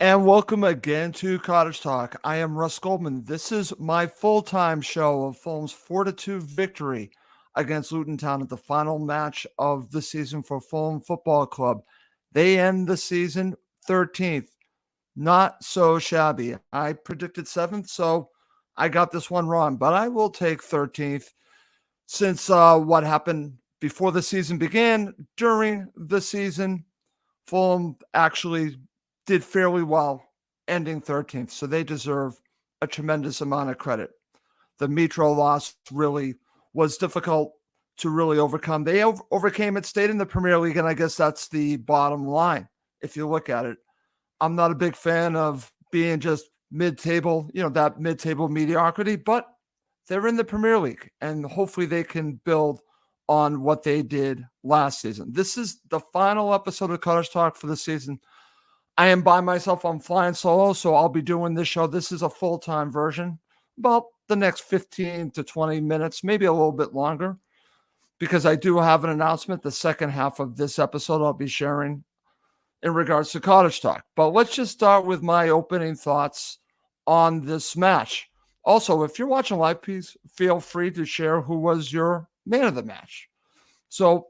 And welcome again to Cottage Talk. I am Russ Goldman. This is my full-time show of Fulham's 4-2 victory against Luton Town at the final match of the season for Fulham Football Club. They end the season 13th. Not so shabby. I predicted 7th, so I got this one wrong, but I will take 13th since what happened before the season began. During the season, Fulham actually did fairly well, ending 13th, so they deserve a tremendous amount of credit. The Mitro loss really was difficult to really overcome. They overcame it, stayed in the Premier League, and I guess that's the bottom line if you look at it. I'm not a big fan of being just mid-table, that mid-table mediocrity, but they're in the Premier League, and hopefully they can build on what they did last season. This is the final episode of Cottage Talk for the season. I am by myself. I'm flying solo, so I'll be doing this show. This is a full-time version, about the next 15 to 20 minutes, maybe a little bit longer, because I do have an announcement. The second half of this episode I'll be sharing in regards to Cottage Talk. But let's just start with my opening thoughts on this match. Also, if you're watching live, please feel free to share who was your man of the match. So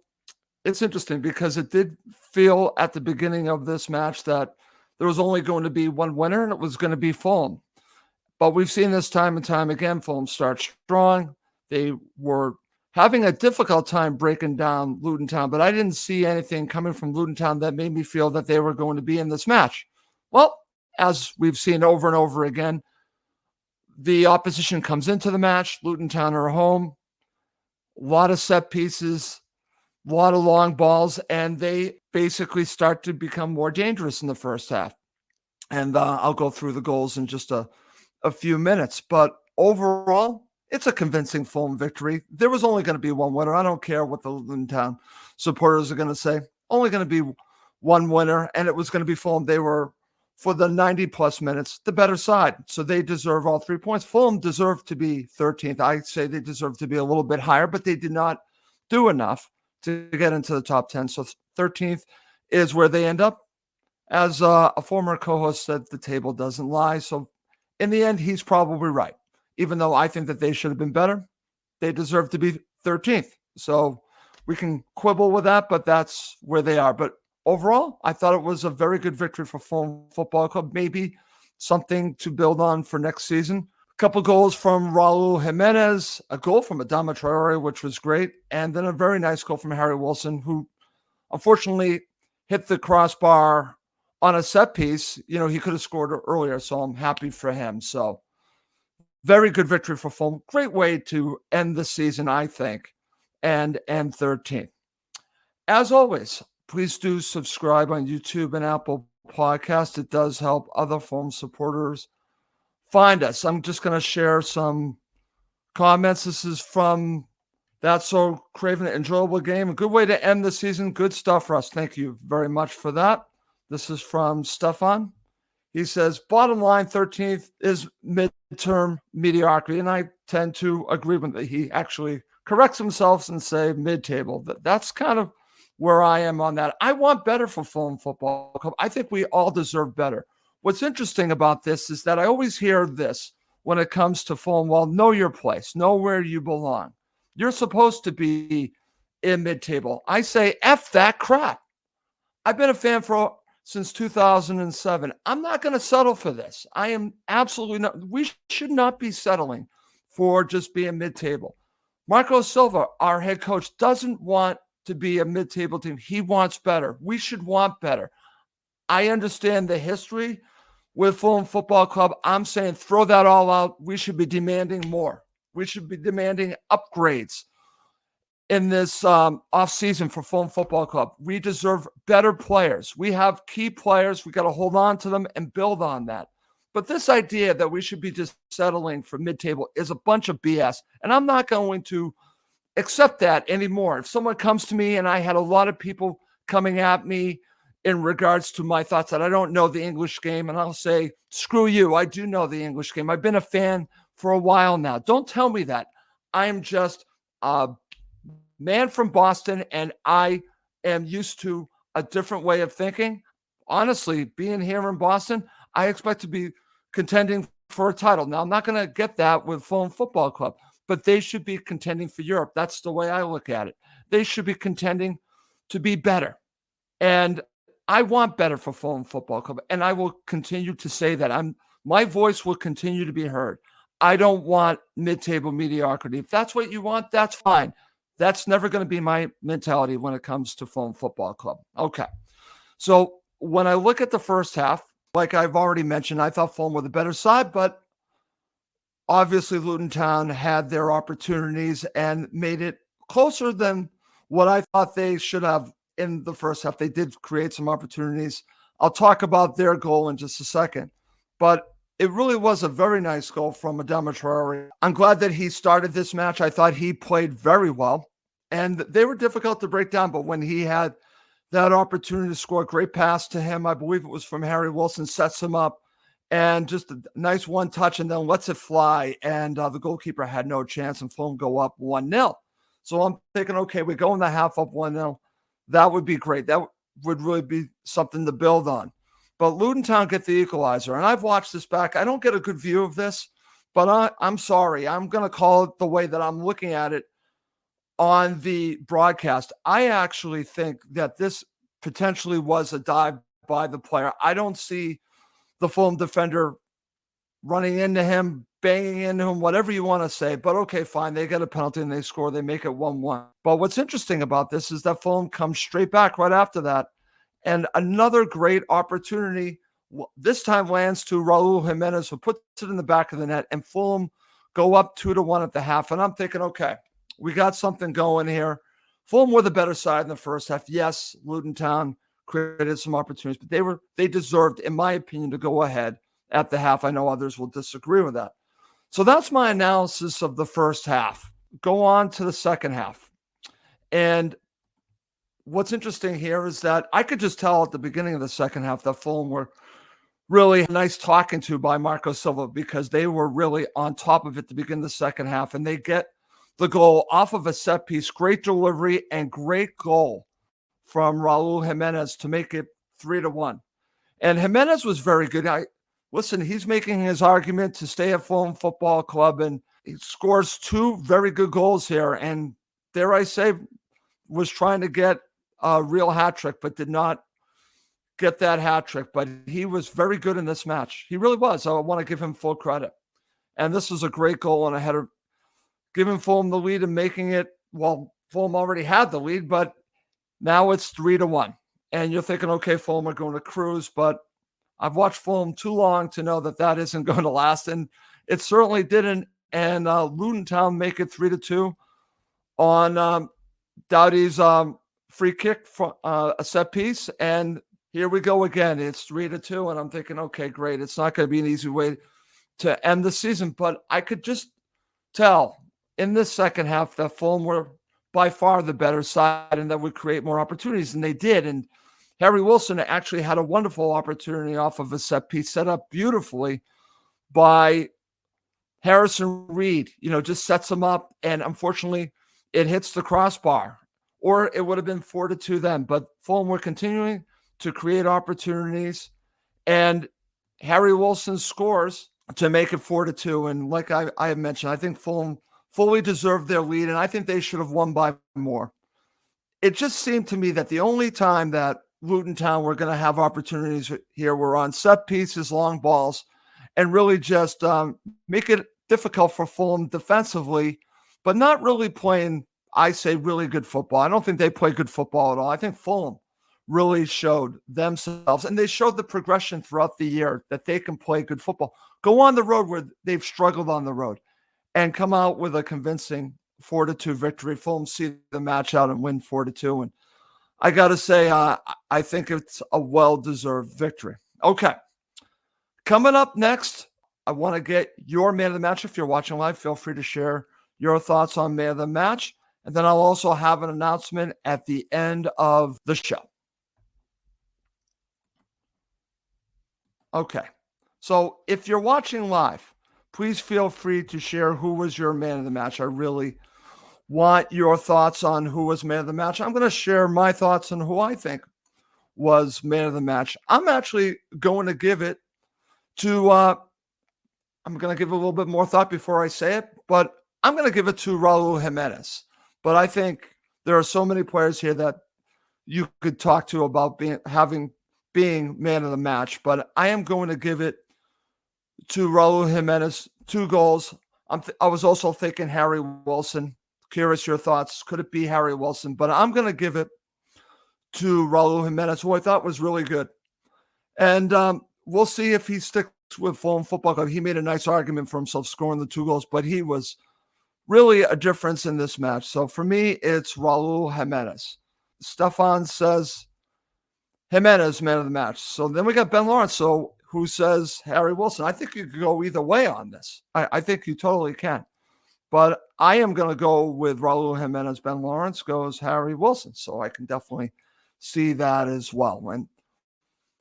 it's interesting because it did feel at the beginning of this match that there was only going to be one winner, and it was going to be Fulham. But we've seen this time and time again. Fulham start strong. They were having a difficult time breaking down Luton Town, but I didn't see anything coming from Luton Town that made me feel that they were going to be in this match. Well, as we've seen over and over again, the opposition comes into the match. Luton Town are home. A lot of set pieces, a lot of long balls, and they basically start to become more dangerous in the first half. And I'll go through the goals in just a few minutes. But overall, it's a convincing Fulham victory. There was only going to be one winner. I don't care what the Luton Town supporters are going to say. Only going to be one winner, and it was going to be Fulham. They were, for the 90-plus minutes, the better side. So they deserve all 3 points. Fulham deserved to be 13th. I say they deserve to be a little bit higher, but they did not do enough to get into the top 10. So 13th is where they end up. As a former co-host said, the table doesn't lie. So in the end, he's probably right. Even though I think that they should have been better, they deserve to be 13th. So we can quibble with that, but that's where they are. But overall, I thought it was a very good victory for Fulham Football Club. Maybe something to build on for next season. A couple goals from Raul Jimenez, a goal from Adama Traore, which was great, and then a very nice goal from Harry Wilson, who unfortunately hit the crossbar on a set piece. He could have scored earlier, so I'm happy for him. So very good victory for Fulham. Great way to end the season, I think, and end 13th. As always, please do subscribe on YouTube and Apple Podcasts. It does help other Fulham supporters find us. I'm just going to share some comments. This is from That's So Craven. Enjoyable game. A good way to end the season. Good stuff, Russ. Thank you very much for that. This is from Stefan. He says, bottom line, 13th is midterm mediocrity. And I tend to agree with that. He actually corrects himself and say mid-table. That's kind of where I am on that. I want better for Fulham Football Club. I think we all deserve better. What's interesting about this is that I always hear this when it comes to Fulham. Well, know your place. Know where you belong. You're supposed to be in mid-table. I say, F that crap. I've been a fan since 2007. I'm not going to settle for this. I am absolutely not. We should not be settling for just being mid-table. Marco Silva, our head coach, doesn't want to be a mid-table team. He wants better. We should want better. I understand the history with Fulham Football Club. I'm saying throw that all out. We should be demanding more. We should be demanding upgrades in this offseason for Fulham Football Club. We deserve better players. We have key players. We got to hold on to them and build on that. But this idea that we should be just settling for mid-table is a bunch of BS. And I'm not going to accept that anymore. If someone comes to me, and I had a lot of people coming at me in regards to my thoughts that I don't know the English game, and I'll say, screw you, I do know the English game. I've been a fan for a while now. Don't tell me that. I'm just a man from Boston, and I am used to a different way of thinking. Honestly, being here in Boston, I expect to be contending for a title. Now, I'm not going to get that with Fulham Football Club, but they should be contending for Europe. That's the way I look at it. They should be contending to be better. And I want better for Fulham Football Club, and I will continue to say that. My voice will continue to be heard. I don't want mid-table mediocrity. If that's what you want, that's fine. That's never going to be my mentality when it comes to Fulham Football Club. Okay. So when I look at the first half, like I've already mentioned, I thought Fulham were the better side, but obviously Luton Town had their opportunities and made it closer than what I thought they should have in the first half. They did create some opportunities. I'll talk about their goal in just a second, but it really was a very nice goal from Adama Traore. I'm glad that he started this match. I thought he played very well, and they were difficult to break down, but when he had that opportunity to score, a great pass to him, I believe it was from Harry Wilson, sets him up, and just a nice one touch, and then lets it fly, and the goalkeeper had no chance, and Fulham go up 1-0. So I'm thinking, okay, we go in the half up 1-0. That would be great. That would really be something to build on. But Luton Town get the equalizer, and I've watched this back. I don't get a good view of this, but I'm sorry. I'm going to call it the way that I'm looking at it on the broadcast. I actually think that this potentially was a dive by the player. I don't see the Fulham defender running into him, banging into him, whatever you want to say. But okay, fine. They get a penalty and they score. They make it 1-1. But what's interesting about this is that Fulham comes straight back right after that. And another great opportunity, this time lands to Raul Jimenez, who puts it in the back of the net, and Fulham go up 2-1 at the half. And I'm thinking, okay, we got something going here. Fulham were the better side in the first half. Yes, Luton Town created some opportunities, but they deserved, in my opinion, to go ahead at the half. I know others will disagree with that. So that's my analysis of the first half. Go on to the second half. And what's interesting here is that I could just tell at the beginning of the second half that Fulham were really nice talking to by Marco Silva, because they were really on top of it to begin the second half, and they get the goal off of a set piece. Great delivery and great goal from Raul Jimenez to make it 3-1. And Jimenez was very good. Listen, he's making his argument to stay at Fulham Football Club, and he scores two very good goals here. And dare I say, was trying to get a real hat trick, but did not get that hat trick. But he was very good in this match. He really was. I want to give him full credit. And this was a great goal and a header, giving Fulham the lead and making it, well, Fulham already had the lead, but now it's 3-1. And you're thinking, okay, Fulham are going to cruise, but I've watched Fulham too long to know that that isn't going to last. And it certainly didn't. And Luton Town make it 3-2 on Doughty's free kick from a set piece. And here we go again. It's 3-2. And I'm thinking, okay, great. It's not going to be an easy way to end the season. But I could just tell in this second half that Fulham were by far the better side and that would create more opportunities. And they did. And Harry Wilson actually had a wonderful opportunity off of a set piece set up beautifully by Harrison Reed. Just sets him up. And unfortunately, it hits the crossbar, or it would have been 4-2 then. But Fulham were continuing to create opportunities, and Harry Wilson scores to make it 4-2. And like I have mentioned, I think Fulham fully deserved their lead, and I think they should have won by more. It just seemed to me that the only time that Luton Town were going to have opportunities here were on set pieces, long balls, and really just make it difficult for Fulham defensively, but not really playing, I say, really good football. I don't think they play good football at all. I think Fulham really showed themselves, and they showed the progression throughout the year that they can play good football. Go on the road where they've struggled on the road and come out with a convincing 4-2 victory. Fulham see the match out and win 4-2. And I got to say, I think it's a well-deserved victory. Okay. Coming up next, I want to get your man of the match. If you're watching live, feel free to share your thoughts on man of the match. And then I'll also have an announcement at the end of the show. Okay. So if you're watching live, please feel free to share who was your man of the match. I really want your thoughts on who was man of the match. I'm going to share my thoughts on who I think was man of the match. I'm actually going to give it to, I'm going to give it a little bit more thought before I say it, but I'm going to give it to Raul Jimenez. But I think there are so many players here that you could talk to about being man of the match, but I am going to give it to Raul Jimenez. 2 goals. I was also thinking Harry Wilson. Curious your thoughts. Could it be Harry Wilson? But I'm going to give it to Raul Jimenez, who I thought was really good. And we'll see if he sticks with Fulham Football Club. He made a nice argument for himself scoring the 2 goals, but he was really a difference in this match. So for me, it's Raul Jimenez. Stefan says Jimenez, man of the match. So then we got Ben Lawrence, who says Harry Wilson. I think you could go either way on this. I think you totally can. But I am going to go with Raul Jimenez. Ben Lawrence goes Harry Wilson. So I can definitely see that as well. And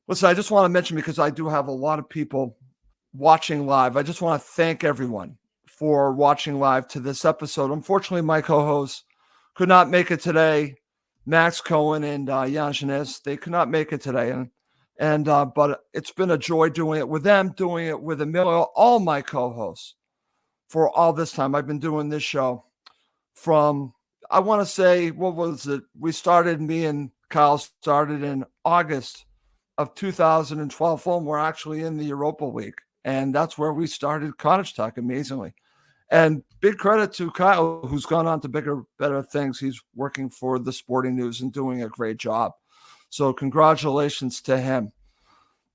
listen, I just want to mention, because I do have a lot of people watching live, I just want to thank everyone for watching live to this episode. Unfortunately, my co-hosts could not make it today. Max Cohen and Jan Jeunesse, they could not make it today. But it's been a joy doing it with them, doing it with Emilio, all my co-hosts for all this time. I've been doing this show from, I want to say, what was it? Me and Kyle started in August of 2012. Fulham were actually in the Europa League, and that's where we started Cottage Talk, amazingly. And big credit to Kyle, who's gone on to bigger, better things. He's working for the Sporting News and doing a great job. So congratulations to him.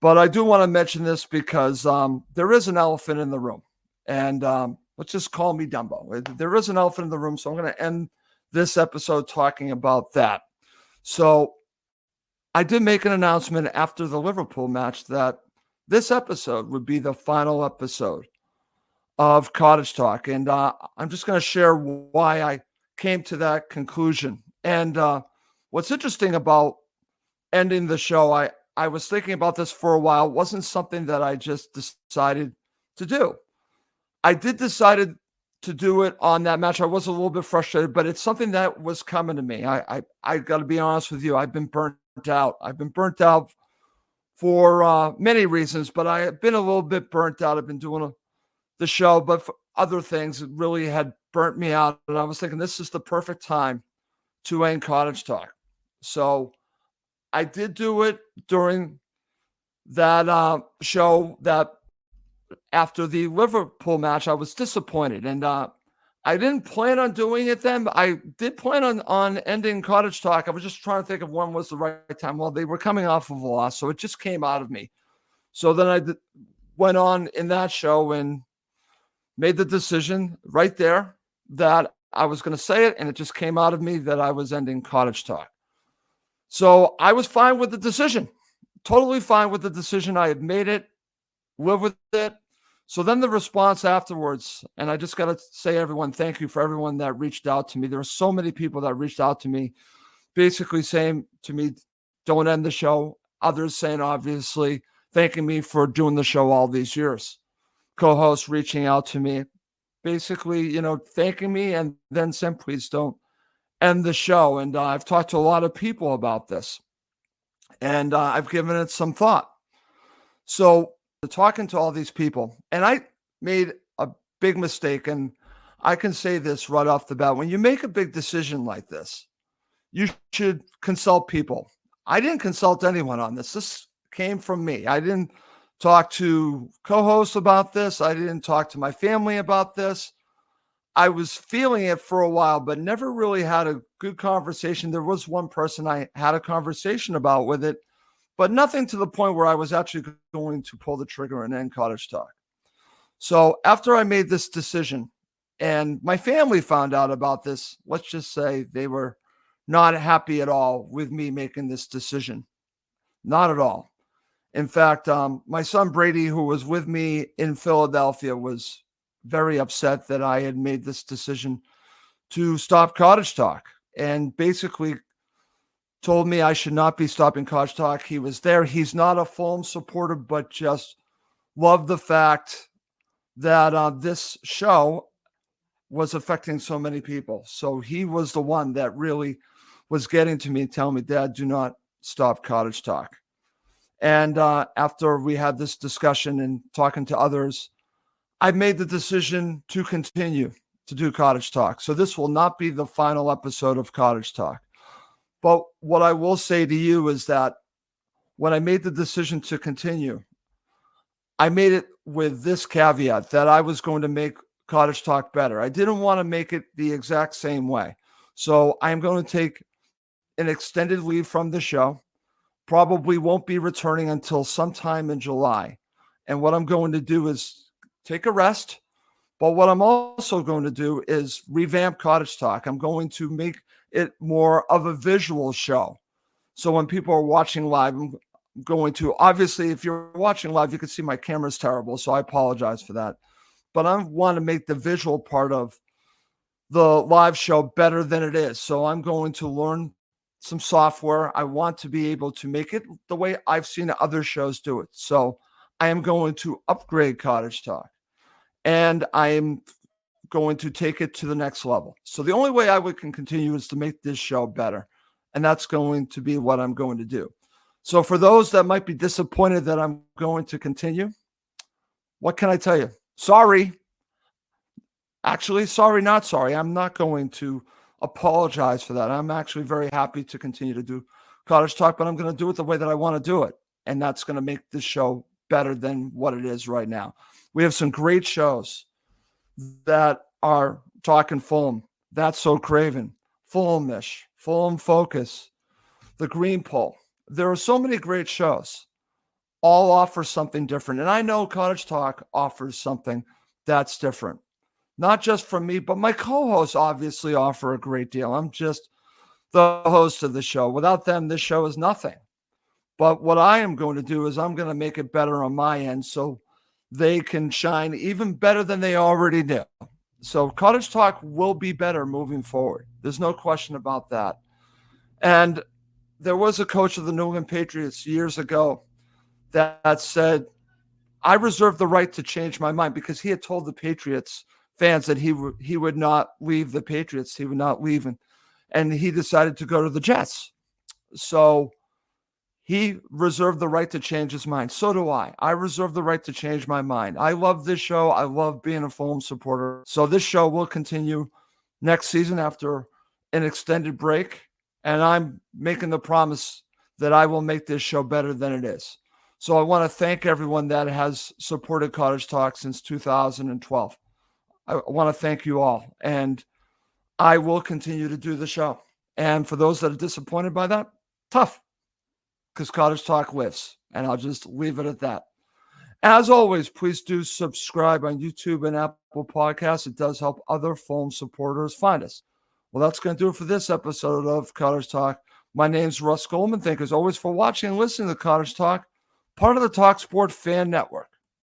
But I do want to mention this because there is an elephant in the room. And let's just call me Dumbo. There is an elephant in the room, so I'm going to end this episode talking about that. So I did make an announcement after the Liverpool match that this episode would be the final episode of Cottage Talk. And I'm just going to share why I came to that conclusion. And what's interesting about ending the show, I was thinking about this for a while. It wasn't something that I just decided to do. I did decided to do it on that match. I was a little bit frustrated, but it's something that was coming to me. I got to be honest with you. I've been burnt out. I've been burnt out for many reasons, but I have been a little bit burnt out. I've been doing the show, but for other things, it really had burnt me out. And I was thinking, this is the perfect time to end Cottage Talk. So I did do it during that show that after the Liverpool match. I was disappointed, and I didn't plan on doing it then, but I did plan on ending Cottage Talk. I was just trying to think of when was the right time. Well, they were coming off of a loss, so it just came out of me. So then I went on in that show and made the decision right there that I was going to say it, and it just came out of me that I was ending Cottage Talk. So I was fine with the decision, totally fine with the decision. I had made it, live with it. So then the response afterwards, and I just got to say, everyone, thank you for everyone that reached out to me. There were so many people that reached out to me, basically saying to me, don't end the show. Others saying, obviously, thanking me for doing the show all these years. Co-hosts reaching out to me, basically, thanking me, and then saying, please don't end the show. And I've talked to a lot of people about this, and I've given it some thought. So talking to all these people, and I made a big mistake, and I can say this right off the bat. When you make a big decision like this, you should consult people. I didn't consult anyone on this. This came from me. I didn't talk to co-hosts about this. I didn't talk to my family about this. I was feeling it for a while, but never really had a good conversation. There was one person I had a conversation about with it, but nothing to the point where I was actually going to pull the trigger and end Cottage Talk. So after I made this decision and my family found out about this, let's just say they were not happy at all with me making this decision. Not at all. In fact, my son Brady, who was with me in Philadelphia, was very upset that I had made this decision to stop Cottage Talk, and basically told me I should not be stopping Cottage Talk. He was there. He's not a Fulham supporter, but just loved the fact that this show was affecting so many people. So he was the one that really was getting to me and telling me, Dad, do not stop Cottage Talk. And after we had this discussion and talking to others, I made the decision to continue to do Cottage Talk. So this will not be the final episode of Cottage Talk. But what I will say to you is that when I made the decision to continue, I made it with this caveat that I was going to make Cottage Talk better. I didn't want to make it the exact same way. So I'm going to take an extended leave from the show. Probably won't be returning until sometime in July. And what I'm going to do is take a rest. But what I'm also going to do is revamp Cottage Talk. I'm going to make it more of a visual show. So when people are watching live, I'm going to, obviously, if you're watching live, you can see my camera's terrible. So I apologize for that. But I want to make the visual part of the live show better than it is. So I'm going to learn some software. I want to be able to make it the way I've seen other shows do it. So I am going to upgrade Cottage Talk, and I am going to take it to the next level. So the only way I can continue is to make this show better. And that's going to be what I'm going to do. So for those that might be disappointed that I'm going to continue, what can I tell you? Sorry. Actually, sorry, not sorry. I'm not going to apologize for that. I'm actually very happy to continue to do Cottage Talk, but I'm going to do it the way that I want to do it. And that's going to make this show better than what it is right now. We have some great shows that are talking Fulham. That's So Craven, Fulhamish, Fulham Focus, The Green Pole. There are so many great shows. All offer something different. And I know Cottage Talk offers something that's different. Not just from me, but my co-hosts obviously offer a great deal. I'm just the host of the show. Without them, this show is nothing. But what I am going to do is I'm going to make it better on my end so they can shine even better than they already do. So Cottage Talk will be better moving forward. There's no question about that. And there was a coach of the New England Patriots years ago that said, I reserve the right to change my mind, because he had told the Patriots fans that he would not leave the Patriots. He would not leave. And he decided to go to the Jets. So he reserved the right to change his mind. So do I. I reserve the right to change my mind. I love this show. I love being a Fulham supporter. So this show will continue next season after an extended break. And I'm making the promise that I will make this show better than it is. So I want to thank everyone that has supported Cottage Talk since 2012. I want to thank you all. And I will continue to do the show. And for those that are disappointed by that, tough. Because Cottage Talk lives. And I'll just leave it at that. As always, please do subscribe on YouTube and Apple Podcasts. It does help other Fulham supporters find us. Well, that's going to do it for this episode of Cottage Talk. My name's Russ Goldman. Thank you as always for watching and listening to Cottage Talk, part of the talkSPORT Fan Network.